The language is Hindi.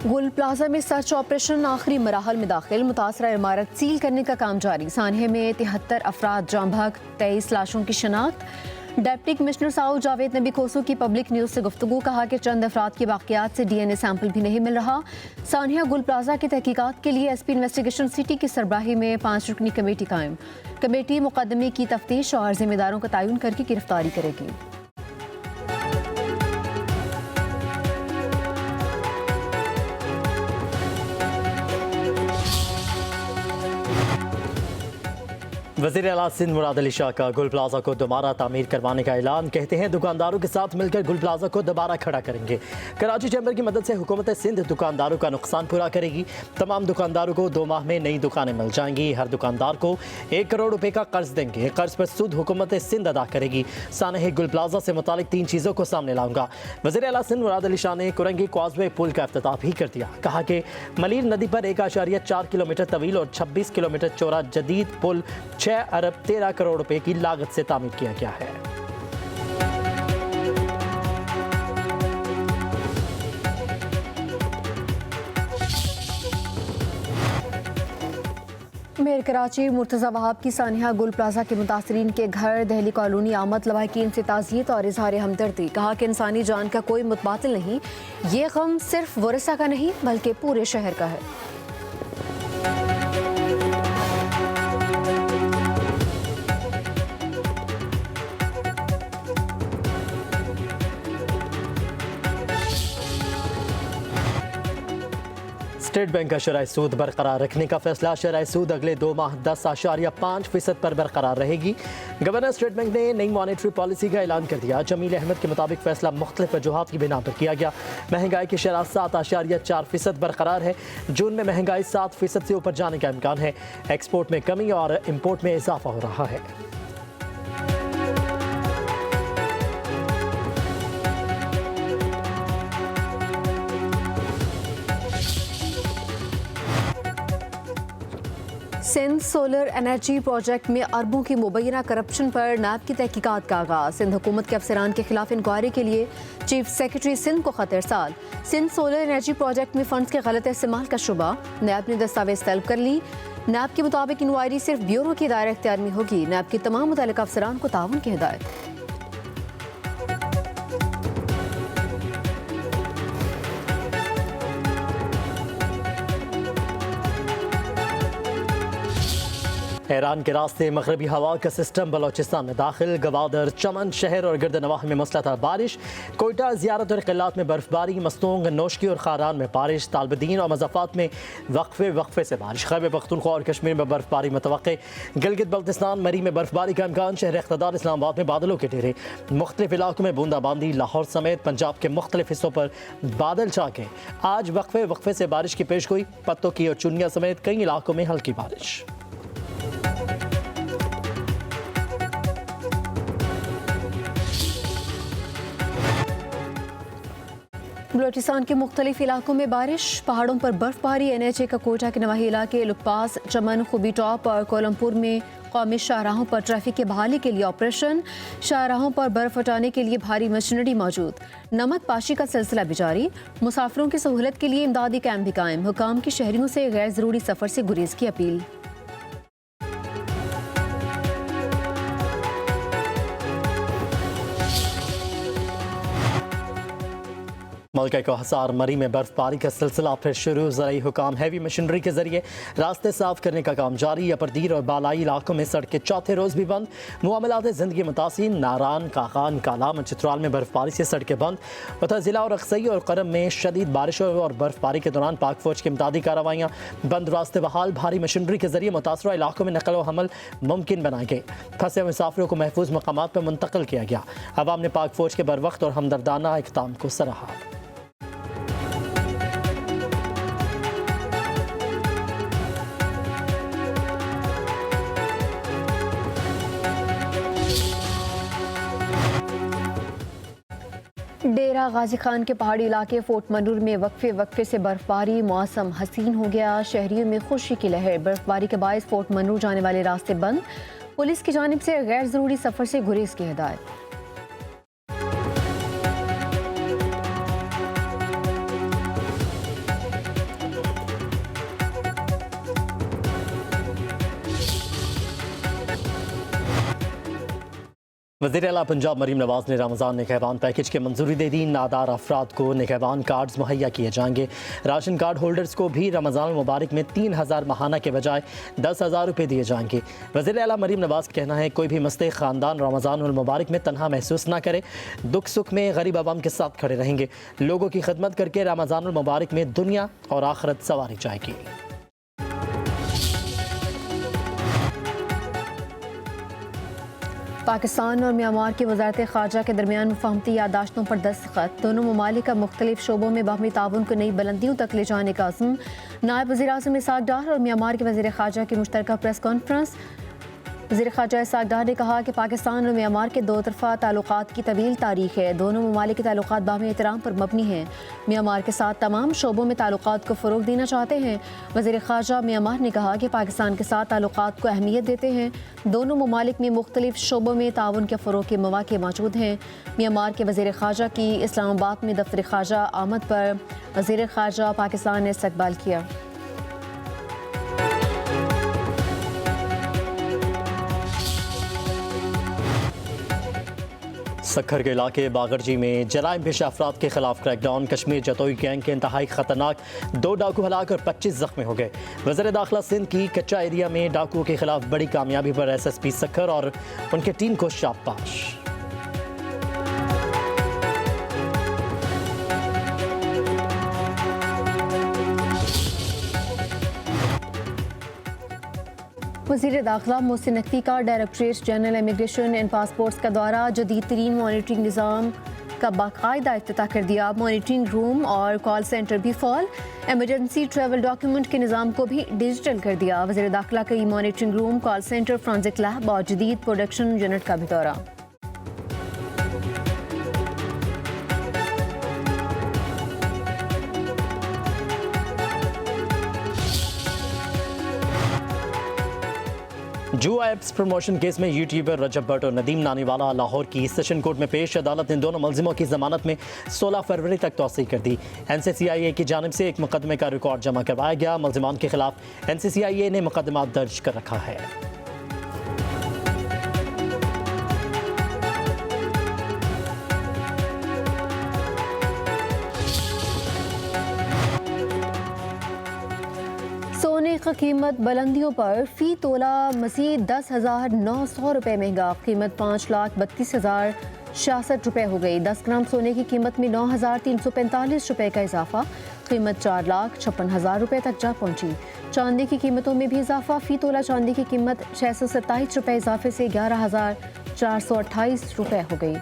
गुल प्लाजा में सर्च ऑपरेशन आखिरी मराहल में दाखिल। मुतासरा इमारत सील करने का काम जारी। सानहे में 73 अफराद जाम बहक, 23 लाशों की शनाख्त। डिप्टी कमिश्नर साउथ जावेद नबी खोसू की पब्लिक न्यूज़ से गुफ्तगू। कहा कि चंद अफराद की वाक़यात से DNA सैंपल भी नहीं मिल रहा। सानिया गुल प्लाजा की तहकीकात के लिए SP इन्वेस्टिगेशन सिटी की सरबराही में 5 रुकनी कमेटी कायम। कमेटी मुकदमे की तफ्तीश और जिम्मेदारों का तयन करके गिरफ्तारी करेगी। वज़ीर आला सिंध मुराद अली शाह का गुल प्लाजा को दोबारा तामीर करवाने का ऐलान। कहते हैं दुकानदारों के साथ मिलकर गुल प्लाजा को दोबारा खड़ा करेंगे। कराची चैम्बर की मदद से हुकूमत सिंध दुकानदारों का नुकसान पूरा करेगी। तमाम दुकानदारों को 2 माह में नई दुकानें मिल जाएंगी। हर दुकानदार को 1 करोड़ रुपए का कर्ज देंगे। कर्ज पर सूद हुकूमत सिंध अदा करेगी। सानहे गुल प्लाजा से मुतालिक 3 चीज़ों को सामने लाऊंगा। वज़ीर आला सिंध मुराद अली शाह ने कुरंगी कॉजवे पुल का इफ्तिताह भी कर दिया। कहा कि मलीर नदी पर 1.4 किलोमीटर तवील और 26 किलोमीटर चौड़ा जदीद पुल 6 अरब 13 करोड़ रुपए की लागत से तामीर किया गया है। मेयर कराची मुर्तज़ा वहाब की सानिया गुल प्लाजा के मुतासरीन के घर दहली कॉलोनी आमद लवाहिकीन से ताज़ियत और इजहार हमदर्दी। कहा कि इंसानी जान का कोई मुतबातिल नहीं। ये गम सिर्फ वरसा का नहीं बल्कि पूरे शहर का है। स्टेट बैंक का शरह सूद बरकरार रखने का फैसला। शरह सूद अगले 2 माह 10.5% पर बरकरार रहेगी। गवर्नर स्टेट बैंक ने नई मॉनेटरी पॉलिसी का ऐलान कर दिया। जमील अहमद के मुताबिक फैसला मुख्तलिफ वजूहात की बिना पर किया गया। महंगाई की शरह 7.4% बरकरार है। जून में महंगाई 7% से ऊपर जाने का इम्कान है। एक्सपोर्ट में कमी और इम्पोर्ट में इजाफा हो रहा है। सिंध सोलर एनर्जी प्रोजेक्ट में अरबों की मुबैना करप्शन पर नैब की तहकीकात का आगाज। सिंध हुकूमत के अफसरान के खिलाफ इंक्वायरी के लिए चीफ सेक्रेटरी सिंध को खत इरसाल। सिंध सोलर एनर्जी प्रोजेक्ट में फंड्स के गलत इस्तेमाल का शुबा। नैब ने दस्तावेज तलब कर ली। नैब के मुताबिक इंक्वायरी सिर्फ ब्यूरो की दायरा इख्तियार में होगी। नैब की तमाम मुतल्लिका अफसरान को ताउन की हिदायत। ईरान के रास्ते मगरबी हवा का सिस्टम बलोचिस्तान में दाखिल। गवादर, चमन शहर और गिरदनवाह में मूसलाधार बारिश। कोयटा, ज़ियारत और क़िलात में बर्फबारी। मस्तूंग, नोशकी और खारान में बारिश। तालबदीन और मज़ाफ़ात में वक्फे से बारिश। खैबर पख्तूनख्वा और कश्मीर में बर्फबारी मुतवक्के। गिलगित बल्तिस्तान, मरी में बर्फबारी का इम्कान। शहर इक़्तिदार इस्लामाबाद में बादलों के डेरे। मुख्तलिफ इलाकों में बूंदाबांदी। लाहौर समेत पंजाब के मुख्तलिफ हिस्सों पर बादल छा गए। आज वक्फे से बारिश की पेशगोई। पत्तों की और चुनिया समेत कई इलाकों में हल्की बारिश। बलोचिस्तान के मुख्तलिफ इलाकों में बारिश। पहाड़ों पर बर्फबारी। NHA का कोयटा के नवाही इलाके लुकपास, चमन, खुबी टॉप और कोलमपुर में कौमी शाहराहों पर ट्रैफिक की बहाली के लिए ऑपरेशन। शाहराहों पर बर्फ हटाने के लिए भारी मशीनरी मौजूद। नमक पाशी का सिलसिला भी जारी। मुसाफिरों की सहूलत के लिए इमदादी कैंप भी कायम। हुकाम की शहरियों से गैर ज़रूरी सफ़र से गुरेज की अपील। मलका को हसार मरी में बर्फबारी का सिलसिला फिर शुरू। ज़राई हुकाम हैवी मशीनरी के जरिए रास्ते साफ करने का काम जारी। अपरदीर और बालाई इलाकों में सड़कें चौथे रोज़ भी बंद। मामलात ज़िंदगी मुतासिर। नारान, काकान, कालाम और चित्राल में बर्फबारी से सड़कें बंद। उधर ज़िला और अक्सई और करम में शदीद बारिशों और बर्फबारी के दौरान पाक फौज की इमदादी कार्रवाइयाँ। बंद रास्ते बहाल। भारी मशीनरी के जरिए मुतासरा इलाकों में नकल व हमल मुमकिन बनाए गए। फंसे मुसाफिरों को महफूज मकामात पर मुंतकिल किया गया। अवाम ने पाक फौज के बरवक्त और हमदर्दाना इक़दाम को सराहा। डेरा गाजी खान के पहाड़ी इलाके फोर्ट मनूर में वक्फे से बर्फबारी। मौसम हसीन हो गया। शहरियों में खुशी की लहर। बर्फबारी के बायस फोर्ट मनूर जाने वाले रास्ते बंद। पुलिस की जानिब से गैर ज़रूरी सफ़र से गुरेज की हिदायत। वज़ीर आला पंजाब मरीम नवाज ने रमज़ान निगहबान पैकेज के मंजूरी दे दी। नादार अफराद को निगहबान कार्ड्स मुहैया किए जाएंगे। राशन कार्ड होल्डर्स को भी रमज़ान मुबारक में 3,000 माहाना के बजाय 10,000 रुपये दिए जाएंगे। वज़ीर आला मरीम नवाज का कहना है कोई भी मुस्तहिक़ ख़ानदान रमज़ान मुबारक में तनहा महसूस ना करे, दुख सुख में गरीब आवाम के साथ खड़े रहेंगे। लोगों की खिदमत करके रमज़ान मुबारक में दुनिया और आखिरत संवारी जाएगी। पाकिस्तान और म्यांमार की वज़ारत ख़ारजा के दरमियान मुफ़ाहमती यादाश्तों पर दस्तखत। दोनों ममालिक का मुख्तलिफ शोबों में बाहमी ताउन को नई बुलंदियों तक ले जाने का अज़्म। नायब वज़ीर आज़म इसाक डार और म्यांमार के वज़ीर ख़ारजा की मुश्तरका प्रेस कॉन्फ्रेंस। वज़ीर ख़ारजा इसाक डार ने कहा कि पाकिस्तान और म्यांमार के दो तरफ़ा ताल्लुकात की तवील तारीख़ है। दोनों ममालिक के ताल्लुकात बाहमी एहतराम पर मबनी हैं। म्यांमार के साथ तमाम शोबों में ताल्लुकात को फ़रोग़ देना चाहते हैं। वज़ीर ख़ारजा म्यांमार ने कहा कि पाकिस्तान के साथ ताल्लुकात को अहमियत देते हैं। दोनों ममालिक में मुख्तलिफ शोबों में ताउन के फ़रोग़ के मौक़े मौजूद हैं। म्यांमार के वज़ीर ख़ारजा की इस्लामाबाद में दफ्तर ख़ारजा आमद पर वज़ीर ख़ारजा पाकिस्तान ने इस्तक़बाल किया। सक्खर के इलाके बागरजी में जराइम पेशा अफराद के खिलाफ क्रैकडाउन। कश्मीर जतोई गैंग के इंतहाई खतरनाक 2 डाकू हलाक और 25 जख्मी हो गए। वज़ीर दाखिला सिंध की कच्चा एरिया में डाकुओं के खिलाफ बड़ी कामयाबी पर SSP सक्खर और उनकी टीम को शाबाश। वज़ीर दाखिला मोहसिन नकवी का directorate general immigration and passports का दौरा। जदीद तरीन मॉनिटरिंग निज़ाम का बाकायदा इफ्तिताह कर दिया। मॉनिटरिंग रूम और कॉल सेंटर भी फॉल। एमरजेंसी ट्रैवल डॉक्यूमेंट के निज़ाम को भी डिजिटल कर दिया। वज़ीर दाखिला का monitoring room, call centre, forensic lab और जदीद प्रोडक्शन यूनिट का भी दौरा। जुआ एप्स प्रमोशन केस में यूट्यूबर रजब भट्ट और नदीम नानीवाला लाहौर की सेशन कोर्ट में पेश। अदालत ने दोनों मुलजिमों की जमानत में 16 फरवरी तक तौसीह कर दी। NCCIA की जानिब से एक मुकदमे का रिकॉर्ड जमा करवाया गया। मुलजिमान के खिलाफ NCCIA ने मुकदमा दर्ज कर रखा है। सोने की कीमत बुलंदियों पर फ़ी तोला मज़ीद 10,900 रुपये महंगा। कीमत 5,32,066 रुपये हो गई। 10 ग्राम सोने की कीमत में 9,345 रुपये का इजाफा। कीमत 4,56,000 रुपये तक जा पहुंची। चांदी की कीमतों में भी इजाफा। फ़ी तोला चांदी की कीमत 627 रुपये इजाफे से 11,428 रुपये हो गई।